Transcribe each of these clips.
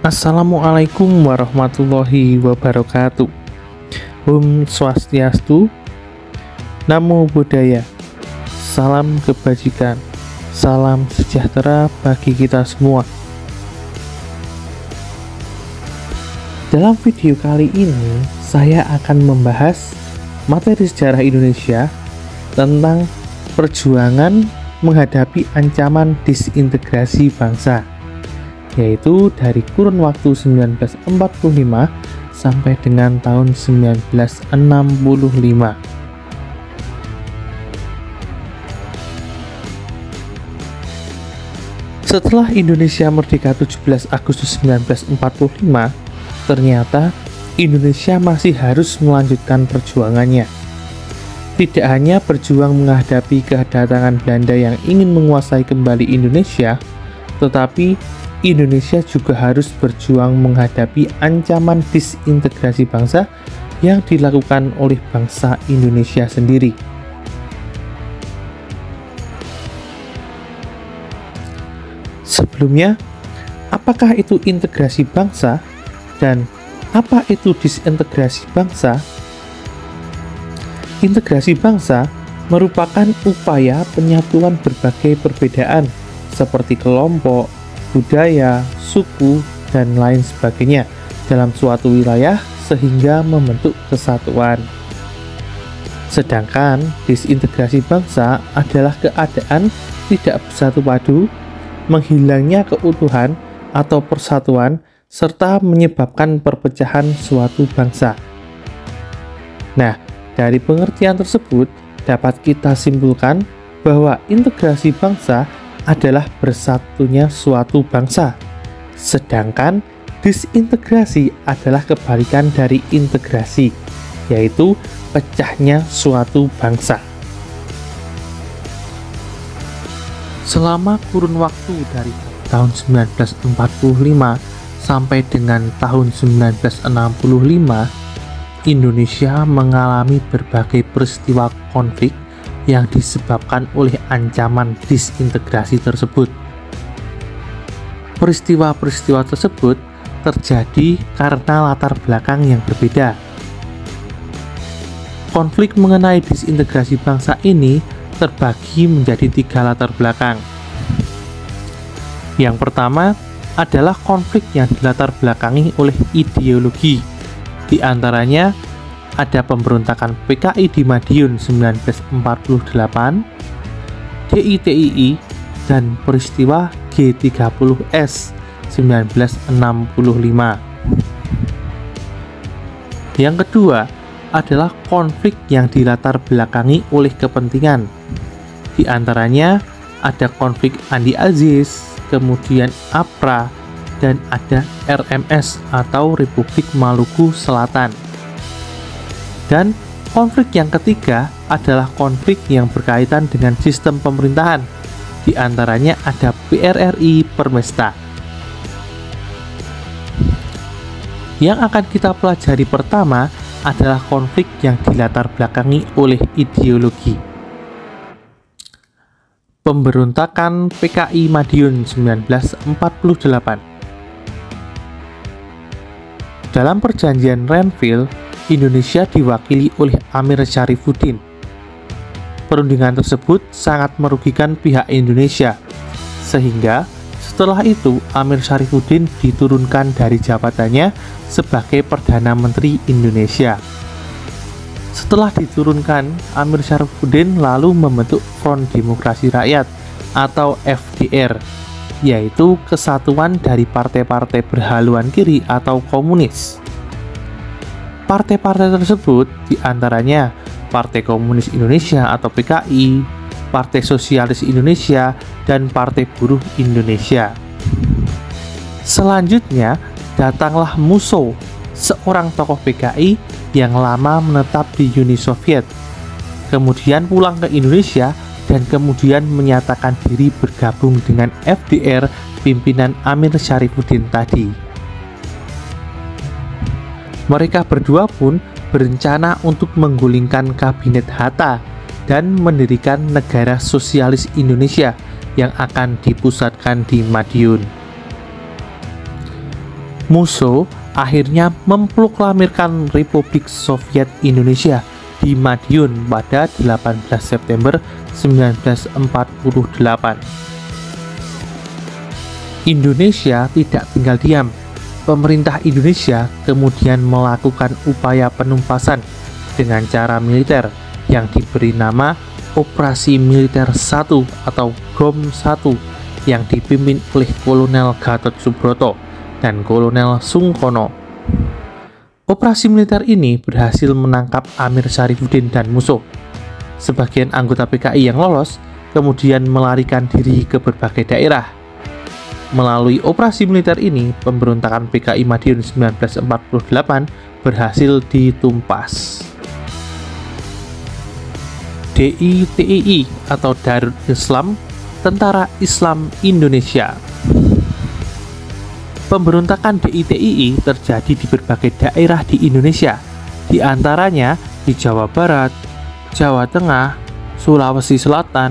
Assalamualaikum warahmatullahi wabarakatuh. Om Swastiastu, Namo Buddhaya, salam kebajikan, salam sejahtera bagi kita semua. Dalam video kali ini, saya akan membahas materi sejarah Indonesia tentang perjuangan menghadapi ancaman disintegrasi bangsa, yaitu dari kurun waktu 1945 sampai dengan tahun 1965. Setelah Indonesia merdeka 17 Agustus 1945, ternyata Indonesia masih harus melanjutkan perjuangannya. Tidak hanya berjuang menghadapi kedatangan Belanda yang ingin menguasai kembali Indonesia, tetapi Indonesia juga harus berjuang menghadapi ancaman disintegrasi bangsa yang dilakukan oleh bangsa Indonesia sendiri. Sebelumnya, apakah itu integrasi bangsa dan apa itu disintegrasi bangsa? Integrasi bangsa merupakan upaya penyatuan berbagai perbedaan seperti kelompok, budaya, suku, dan lain sebagainya dalam suatu wilayah sehingga membentuk kesatuan. Sedangkan disintegrasi bangsa adalah keadaan tidak bersatu padu, menghilangnya keutuhan atau persatuan, serta menyebabkan perpecahan suatu bangsa. Nah, dari pengertian tersebut dapat kita simpulkan bahwa integrasi bangsa adalah bersatunya suatu bangsa, sedangkan disintegrasi adalah kebalikan dari integrasi, yaitu pecahnya suatu bangsa. Selama kurun waktu dari tahun 1945 sampai dengan tahun 1965, Indonesia mengalami berbagai peristiwa konflik yang disebabkan oleh ancaman disintegrasi tersebut. Peristiwa-peristiwa tersebut terjadi karena latar belakang yang berbeda. Konflik mengenai disintegrasi bangsa ini terbagi menjadi 3 latar belakang. Yang pertama adalah konflik yang dilatar belakangi oleh ideologi. Di antaranya ada pemberontakan PKI di Madiun 1948, DITII, dan peristiwa G30S 1965. Yang kedua adalah konflik yang dilatar belakangi oleh kepentingan. Di antaranya ada konflik Andi Aziz, kemudian APRA, dan ada RMS atau Republik Maluku Selatan. Dan konflik yang ketiga adalah konflik yang berkaitan dengan sistem pemerintahan. Di antaranya ada PRRI Permesta. Yang akan kita pelajari pertama adalah konflik yang dilatar belakangi oleh ideologi. Pemberontakan PKI Madiun 1948. Dalam perjanjian Renville, Indonesia diwakili oleh Amir Syarifuddin. Perundingan tersebut sangat merugikan pihak Indonesia, sehingga setelah itu Amir Syarifuddin diturunkan dari jabatannya sebagai Perdana Menteri Indonesia. Setelah diturunkan, Amir Syarifuddin lalu membentuk Front Demokrasi Rakyat atau FDR, yaitu kesatuan dari partai-partai berhaluan kiri atau komunis. Partai-partai tersebut diantaranya Partai Komunis Indonesia atau PKI, Partai Sosialis Indonesia, dan Partai Buruh Indonesia. Selanjutnya datanglah Musso, seorang tokoh PKI yang lama menetap di Uni Soviet, kemudian pulang ke Indonesia dan kemudian menyatakan diri bergabung dengan FDR pimpinan Amir Syarifuddin tadi. Mereka berdua pun berencana untuk menggulingkan kabinet Hatta dan mendirikan negara sosialis Indonesia yang akan dipusatkan di Madiun. Musso akhirnya memproklamirkan Republik Soviet Indonesia di Madiun pada 18 September 1948. Indonesia tidak tinggal diam. Pemerintah Indonesia kemudian melakukan upaya penumpasan dengan cara militer yang diberi nama Operasi Militer 1 atau GOM 1 yang dipimpin oleh Kolonel Gatot Subroto dan Kolonel Sungkono. Operasi militer ini berhasil menangkap Amir Syarifuddin dan Musso. Sebagian anggota PKI yang lolos kemudian melarikan diri ke berbagai daerah. Melalui operasi militer ini, pemberontakan PKI Madiun 1948 berhasil ditumpas. DITII atau Darul Islam, Tentara Islam Indonesia. Pemberontakan DITII terjadi di berbagai daerah di Indonesia, di antaranya di Jawa Barat, Jawa Tengah, Sulawesi Selatan,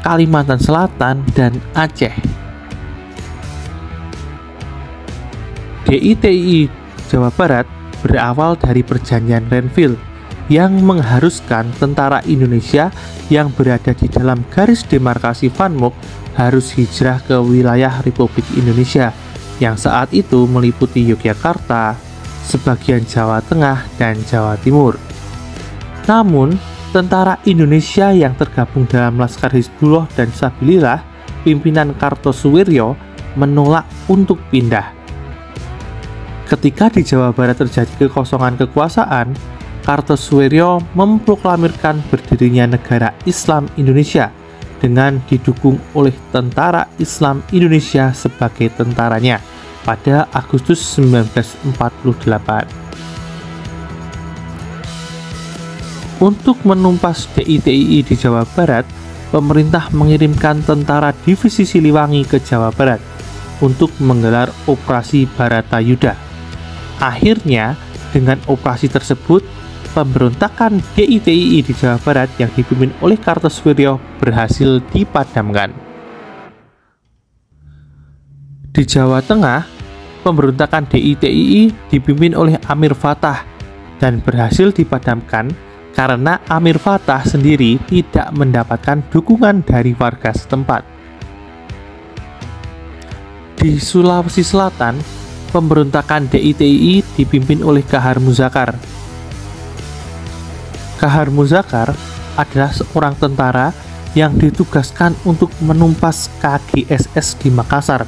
Kalimantan Selatan, dan Aceh. DITII Jawa Barat berawal dari perjanjian Renville yang mengharuskan tentara Indonesia yang berada di dalam garis demarkasi Van Mook harus hijrah ke wilayah Republik Indonesia yang saat itu meliputi Yogyakarta, sebagian Jawa Tengah, dan Jawa Timur. Namun, tentara Indonesia yang tergabung dalam Laskar Hizbullah dan Sabilillah pimpinan Kartosuwiryo menolak untuk pindah. Ketika di Jawa Barat terjadi kekosongan kekuasaan, Kartosuwiryo memproklamirkan berdirinya negara Islam Indonesia dengan didukung oleh Tentara Islam Indonesia sebagai tentaranya pada Agustus 1948. Untuk menumpas DITII di Jawa Barat, pemerintah mengirimkan tentara divisi Siliwangi ke Jawa Barat untuk menggelar Operasi Baratayuda. Akhirnya, dengan operasi tersebut, pemberontakan DITII di Jawa Barat yang dipimpin oleh Kartosuwiryo berhasil dipadamkan. Di Jawa Tengah, pemberontakan DITII dipimpin oleh Amir Fattah dan berhasil dipadamkan karena Amir Fattah sendiri tidak mendapatkan dukungan dari warga setempat. Di Sulawesi Selatan, pemberontakan DITII dipimpin oleh Kahar Muzakar. Kahar Muzakar adalah seorang tentara yang ditugaskan untuk menumpas KGSS di Makassar.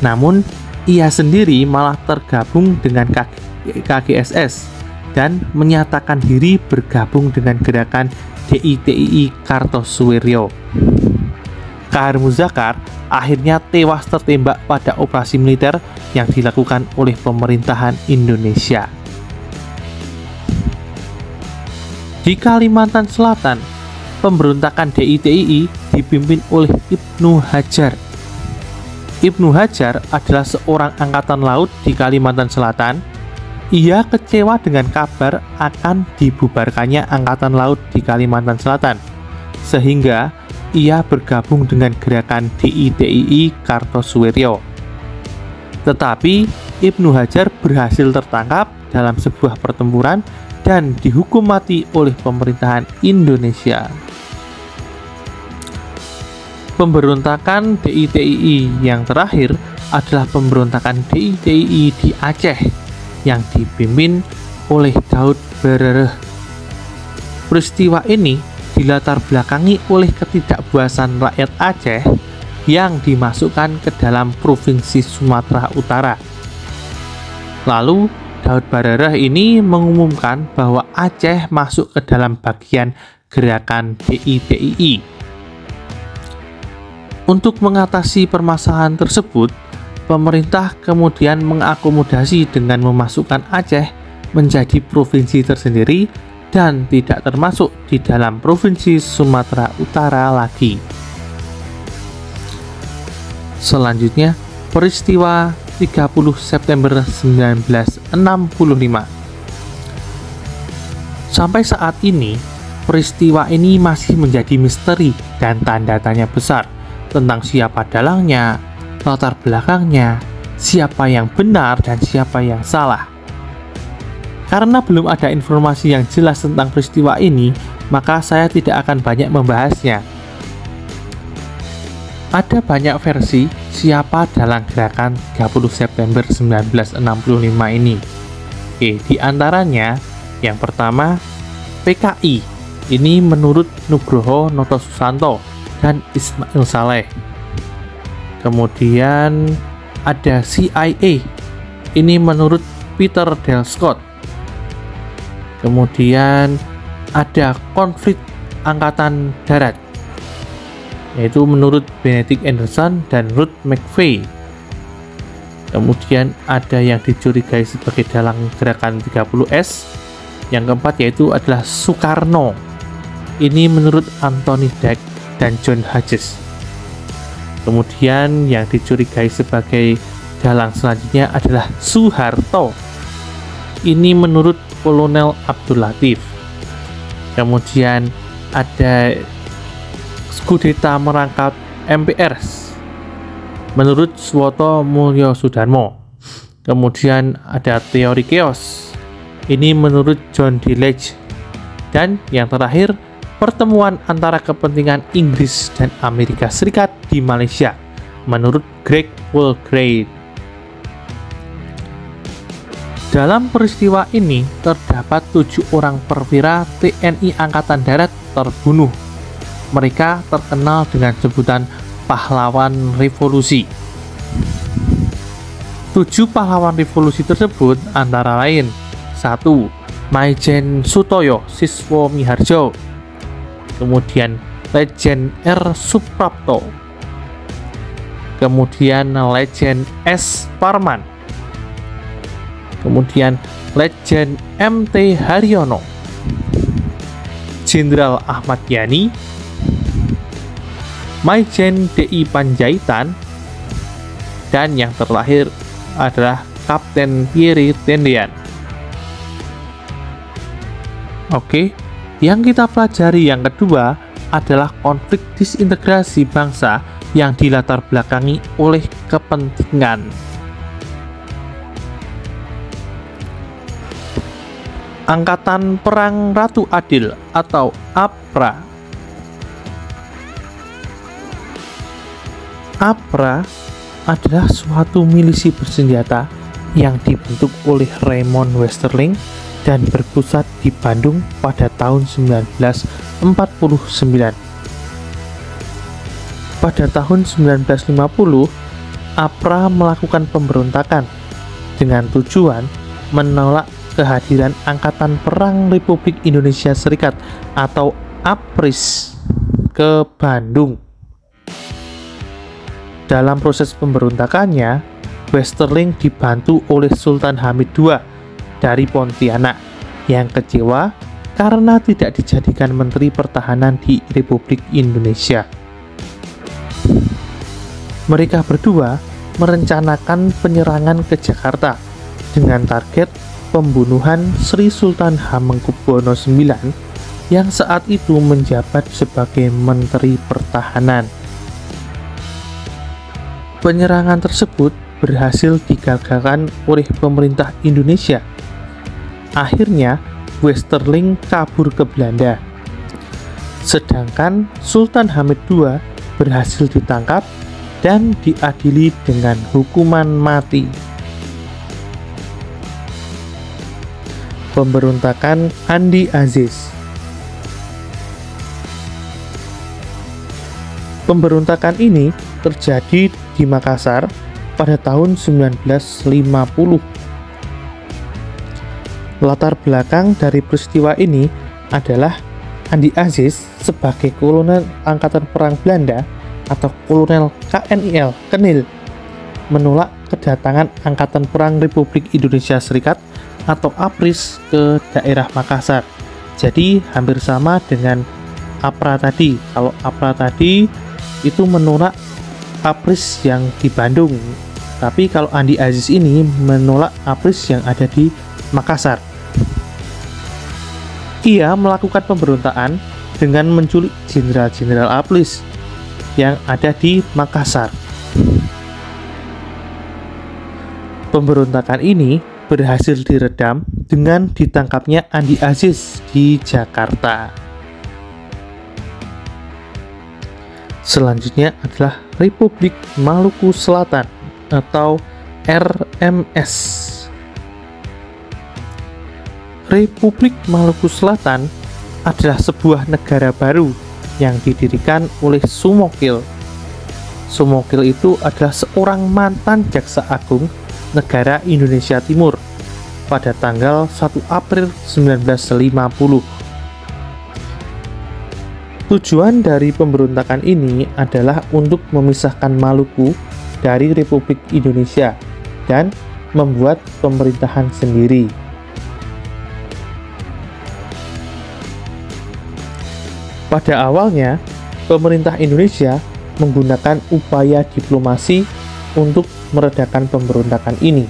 Namun, ia sendiri malah tergabung dengan KGSS dan menyatakan diri bergabung dengan gerakan DITII Kartosuwiryo. Kahar Muzakar akhirnya tewas tertembak pada operasi militer yang dilakukan oleh pemerintahan Indonesia. Di Kalimantan Selatan, pemberontakan DITII dipimpin oleh Ibnu Hajar. Ibnu Hajar adalah seorang angkatan laut di Kalimantan Selatan. Ia kecewa dengan kabar akan dibubarkannya angkatan laut di Kalimantan Selatan, sehingga ia bergabung dengan gerakan DITII Kartosuwiryo. Tetapi Ibnu Hajar berhasil tertangkap dalam sebuah pertempuran dan dihukum mati oleh pemerintahan Indonesia. Pemberontakan DITII yang terakhir adalah pemberontakan DITII di Aceh yang dipimpin oleh Daud Berereh. Peristiwa ini dilatar belakangi oleh ketidakpuasan rakyat Aceh yang dimasukkan ke dalam Provinsi Sumatera Utara. Lalu, Daud Berereh ini mengumumkan bahwa Aceh masuk ke dalam bagian gerakan DITII. Untuk mengatasi permasalahan tersebut, pemerintah kemudian mengakomodasi dengan memasukkan Aceh menjadi provinsi tersendiri dan tidak termasuk di dalam Provinsi Sumatera Utara lagi. Selanjutnya, peristiwa 30 September 1965. Sampai saat ini, peristiwa ini masih menjadi misteri dan tanda tanya besar tentang siapa dalangnya, latar belakangnya, siapa yang benar dan siapa yang salah. Karena belum ada informasi yang jelas tentang peristiwa ini, maka saya tidak akan banyak membahasnya. Ada banyak versi siapa dalam gerakan 30 September 1965 ini. Oke, di antaranya yang pertama PKI. Ini menurut Nugroho Noto Susanto dan Ismail Saleh. Kemudian ada CIA. Ini menurut Peter Dale Scott. Kemudian ada konflik angkatan darat, yaitu menurut Benedict Anderson dan Ruth McVeigh. Kemudian ada yang dicurigai sebagai dalang gerakan 30S. Yang keempat yaitu adalah Soekarno. Ini menurut Anthony Dack dan John Hodges. Kemudian yang dicurigai sebagai dalang selanjutnya adalah Soeharto. Ini menurut Kolonel Abdul Latif. Kemudian ada kudeta merangkap MPR menurut Suwoto Mulyo Sudarmo. Kemudian ada teori chaos, ini menurut John D. Leach. Dan yang terakhir, pertemuan antara kepentingan Inggris dan Amerika Serikat di Malaysia menurut Greg Walgrave. Dalam peristiwa ini terdapat 7 orang perwira TNI Angkatan Darat terbunuh. Mereka terkenal dengan sebutan pahlawan revolusi. 7 pahlawan revolusi tersebut antara lain 1. Maijen Sutoyo Siswo Miharjo. Kemudian Legend R. Suprapto. Kemudian Legend S. Parman. Kemudian Legend MT Haryono, Jenderal Ahmad Yani, Maijen DI Panjaitan, dan yang terakhir adalah Kapten Pierre Tendean. Oke, yang kita pelajari yang kedua adalah konflik disintegrasi bangsa yang dilatar belakangi oleh kepentingan. Angkatan Perang Ratu Adil atau APRA. APRA adalah suatu milisi bersenjata yang dibentuk oleh Raymond Westerling dan berpusat di Bandung pada tahun 1949. Pada tahun 1950, APRA melakukan pemberontakan dengan tujuan menolak kehadiran Angkatan Perang Republik Indonesia Serikat atau APRIS ke Bandung. Dalam proses pemberontakannya, Westerling dibantu oleh Sultan Hamid II dari Pontianak yang kecewa karena tidak dijadikan Menteri Pertahanan di Republik Indonesia. Mereka berdua merencanakan penyerangan ke Jakarta dengan target pembunuhan Sri Sultan Hamengkubuwono IX yang saat itu menjabat sebagai Menteri Pertahanan. Penyerangan tersebut berhasil digagalkan oleh pemerintah Indonesia. Akhirnya, Westerling kabur ke Belanda. Sedangkan Sultan Hamid II berhasil ditangkap dan diadili dengan hukuman mati. Pemberontakan Andi Aziz. Pemberontakan ini terjadi di Makassar pada tahun 1950. Latar belakang dari peristiwa ini adalah Andi Aziz sebagai kolonel Angkatan Perang Belanda atau kolonel KNIL Kenil menolak kedatangan Angkatan Perang Republik Indonesia Serikat atau APRIS ke daerah Makassar. Jadi hampir sama dengan APRA tadi. Kalau APRA tadi itu menolak APRIS yang di Bandung, tapi kalau Andi Aziz ini menolak APRIS yang ada di Makassar. Ia melakukan pemberontakan dengan menculik jenderal-jenderal APRIS yang ada di Makassar. Pemberontakan ini berhasil diredam dengan ditangkapnya Andi Aziz di Jakarta. Selanjutnya adalah Republik Maluku Selatan atau RMS. Republik Maluku Selatan adalah sebuah negara baru yang didirikan oleh Sumokil. Sumokil itu adalah seorang mantan Jaksa Agung Negara Indonesia Timur pada tanggal 1 April 1950. Tujuan dari pemberontakan ini adalah untuk memisahkan Maluku dari Republik Indonesia dan membuat pemerintahan sendiri. Pada awalnya, pemerintah Indonesia menggunakan upaya diplomasi untuk meredakan pemberontakan ini.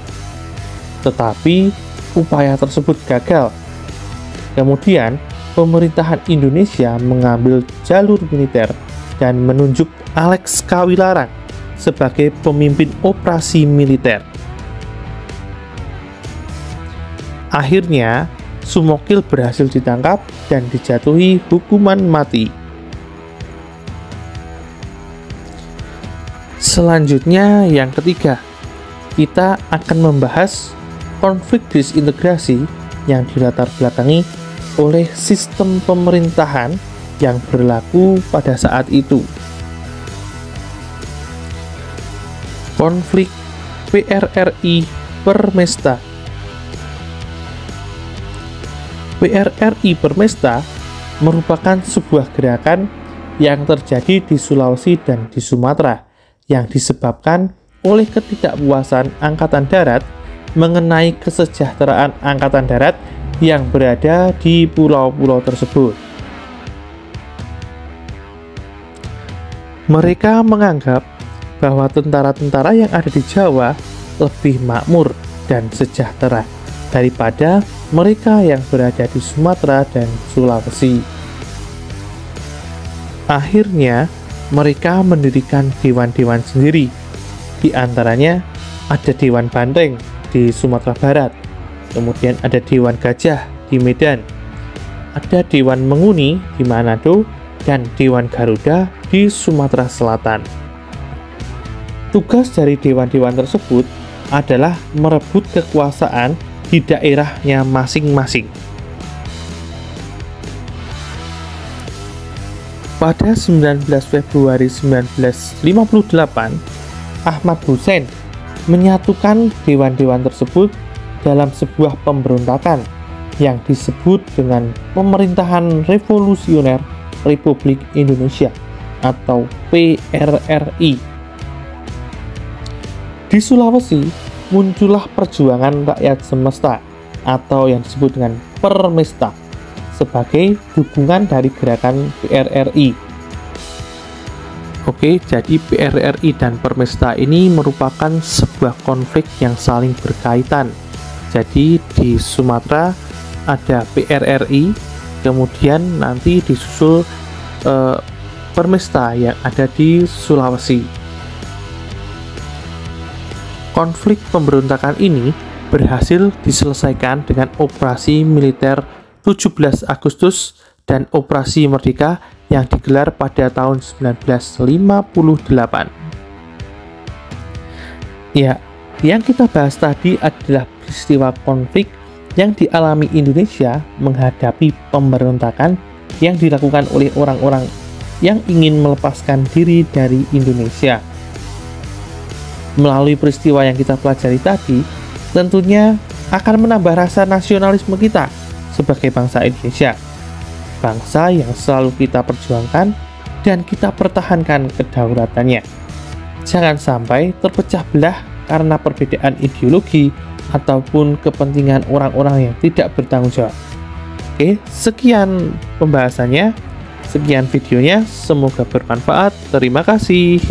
Tetapi, upaya tersebut gagal. Kemudian, pemerintahan Indonesia mengambil jalur militer dan menunjuk Alex Kawilarang sebagai pemimpin operasi militer. Akhirnya, Sumokil berhasil ditangkap dan dijatuhi hukuman mati. Selanjutnya, yang ketiga, kita akan membahas konflik disintegrasi yang dilatar belakangi oleh sistem pemerintahan yang berlaku pada saat itu. Konflik PRRI Permesta. PRRI Permesta merupakan sebuah gerakan yang terjadi di Sulawesi dan di Sumatera yang disebabkan oleh ketidakpuasan Angkatan Darat mengenai kesejahteraan Angkatan Darat yang berada di pulau-pulau tersebut. Mereka menganggap bahwa tentara-tentara yang ada di Jawa lebih makmur dan sejahtera daripada mereka yang berada di Sumatera dan Sulawesi. Akhirnya, mereka mendirikan dewan-dewan sendiri. Di antaranya ada Dewan Banteng di Sumatera Barat, kemudian ada Dewan Gajah di Medan, ada Dewan Menguni di Manado, dan Dewan Garuda di Sumatera Selatan. Tugas dari dewan-dewan tersebut adalah merebut kekuasaan di daerahnya masing-masing. Pada 19 Februari 1958, Ahmad Hussein menyatukan dewan-dewan tersebut dalam sebuah pemberontakan yang disebut dengan Pemerintahan Revolusioner Republik Indonesia atau PRRI. Di Sulawesi muncullah Perjuangan Rakyat Semesta atau yang disebut dengan Permesta sebagai dukungan dari gerakan PRRI. Oke, jadi PRRI dan Permesta ini merupakan sebuah konflik yang saling berkaitan. Jadi di Sumatera ada PRRI, kemudian nanti disusul Permesta yang ada di Sulawesi. Konflik pemberontakan ini berhasil diselesaikan dengan operasi militer 17 Agustus dan operasi Merdeka yang digelar pada tahun 1958. Ya, yang kita bahas tadi adalah peristiwa konflik yang dialami Indonesia menghadapi pemberontakan yang dilakukan oleh orang-orang yang ingin melepaskan diri dari Indonesia. Melalui peristiwa yang kita pelajari tadi, tentunya akan menambah rasa nasionalisme kita sebagai bangsa Indonesia. Bangsa yang selalu kita perjuangkan dan kita pertahankan kedaulatannya. Jangan sampai terpecah belah karena perbedaan ideologi ataupun kepentingan orang-orang yang tidak bertanggung jawab. Oke, sekian pembahasannya, sekian videonya, semoga bermanfaat. Terima kasih.